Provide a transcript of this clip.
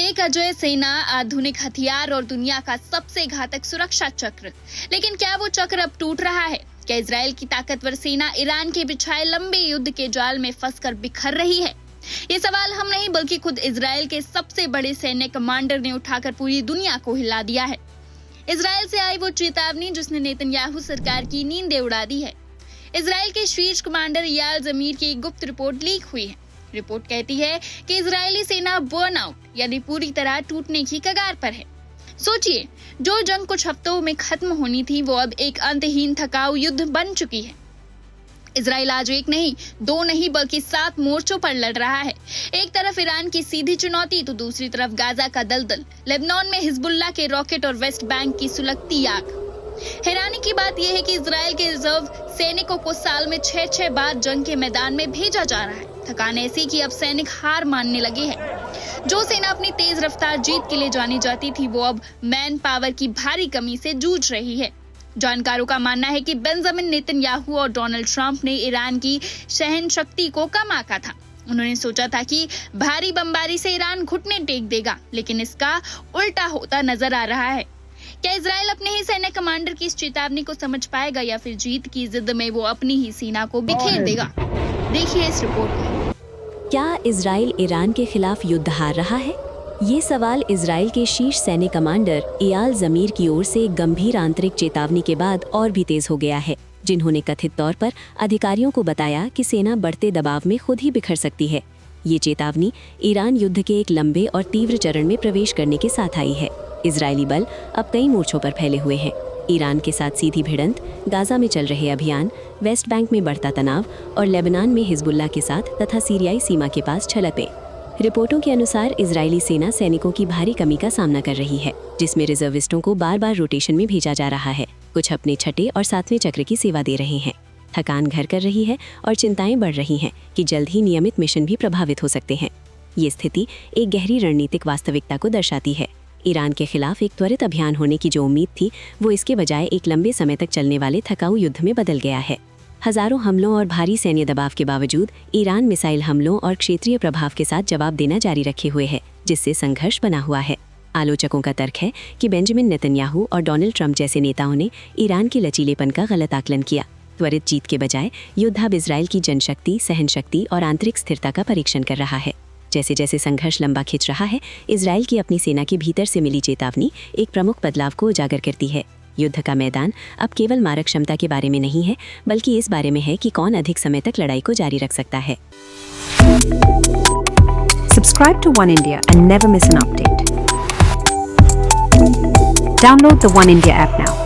एक अजय सेना, आधुनिक हथियार और दुनिया का सबसे घातक सुरक्षा चक्र। लेकिन क्या वो चक्र अब टूट रहा है? क्या इजराइल की ताकतवर सेना ईरान के बिछाए लंबे युद्ध के जाल में फंसकर बिखर रही है? ये सवाल हम नहीं बल्कि खुद इजराइल के सबसे बड़े सैन्य कमांडर ने उठाकर पूरी दुनिया को हिला दिया है। इजराइल से आई वो चेतावनी जिसने नेतन्याहू सरकार की नींदें उड़ा दी है। इजराइल के शीर्ष कमांडर इयाल जमीर की एक गुप्त रिपोर्ट लीक हुई है। रिपोर्ट कहती है कि इजरायली सेना बर्नआउट यानी पूरी तरह टूटने की कगार पर है। सोचिए, जो जंग कुछ हफ्तों में खत्म होनी थी वो अब एक अंतहीन थकाऊ युद्ध बन चुकी है। इजराइल आज एक नहीं, दो नहीं बल्कि 7 मोर्चों पर लड़ रहा है। एक तरफ ईरान की सीधी चुनौती तो दूसरी तरफ गाजा का दलदल, लेबनान में हिजबुल्लाह के रॉकेट और वेस्ट बैंक की सुलगती आग। हैरानी की बात यह है कि इजराइल के रिजर्व सैनिकों को साल में 6 बार जंग के मैदान में भेजा जा रहा है। थकान ऐसी कि अब सैनिक हार मानने लगे हैं। जो सेना अपनी तेज रफ्तार जीत के लिए जानी जाती थी वो अब मैन पावर की भारी कमी से जूझ रही है। जानकारों का मानना है कि बेंजामिन नेतन्याहू और डोनाल्ड ट्रंप ने ईरान की सहन शक्ति को कम आंका था। उन्होंने सोचा था कि भारी बमबारी से ईरान घुटने टेक देगा, लेकिन इसका उल्टा होता नजर आ रहा है। क्या इजराइल अपने ही सैन्य कमांडर की इस चेतावनी को समझ पाएगा या फिर जीत की जिद में वो अपनी ही सेना को बिखेर देगा? देखिए इस रिपोर्ट में। क्या इजराइल ईरान के खिलाफ युद्ध हार रहा है? ये सवाल इजराइल के शीर्ष सैन्य कमांडर इयाल जमीर की ओर से एक गंभीर आंतरिक चेतावनी के बाद और भी तेज हो गया है, जिन्होंने कथित तौर पर अधिकारियों को बताया कि सेना बढ़ते दबाव में खुद ही बिखर सकती है। ये चेतावनी ईरान युद्ध के एक लंबे और तीव्र चरण में प्रवेश करने के साथ आई है। इजरायली बल अब कई मोर्चों पर फैले हुए हैं। ईरान के साथ सीधी भिड़ंत, गाजा में चल रहे अभियान, वेस्ट बैंक में बढ़ता तनाव और लेबनान में हिजबुल्लाह के साथ तथा सीरियाई सीमा के पास झड़पें। रिपोर्टों के अनुसार इजरायली सेना सैनिकों की भारी कमी का सामना कर रही है, जिसमें रिजर्विस्टों को बार बार रोटेशन में भेजा जा रहा है। कुछ अपने 6ठे और 7वें चक्र की सेवा दे रहे हैं। थकान घर कर रही है और चिंताएं बढ़ रही हैं कि जल्द ही नियमित मिशन भी प्रभावित हो सकते हैं। ये स्थिति एक गहरी रणनीतिक वास्तविकता को दर्शाती है। ईरान के खिलाफ एक त्वरित अभियान होने की जो उम्मीद थी वो इसके बजाय एक लंबे समय तक चलने वाले थकाऊ युद्ध में बदल गया है। हजारों हमलों और भारी सैन्य दबाव के बावजूद ईरान मिसाइल हमलों और क्षेत्रीय प्रभाव के साथ जवाब देना जारी रखे हुए है, जिससे संघर्ष बना हुआ है। आलोचकों का तर्क है कि बेंजामिन नेतन्याहू और डोनाल्ड ट्रंप जैसे नेताओं ने ईरान के लचीलेपन का गलत आकलन किया। त्वरित जीत के बजाय युद्ध अब इजराइल की जनशक्ति, सहनशक्ति और आंतरिक स्थिरता का परीक्षण कर रहा है। जैसे जैसे संघर्ष लंबा खिंच रहा है, इजराइल की अपनी सेना के भीतर से मिली चेतावनी एक प्रमुख बदलाव को उजागर करती है। युद्ध का मैदान अब केवल मारक क्षमता के बारे में नहीं है, बल्कि इस बारे में है कि कौन अधिक समय तक लड़ाई को जारी रख सकता है। Subscribe to One India and never miss an update. Download the One India app now.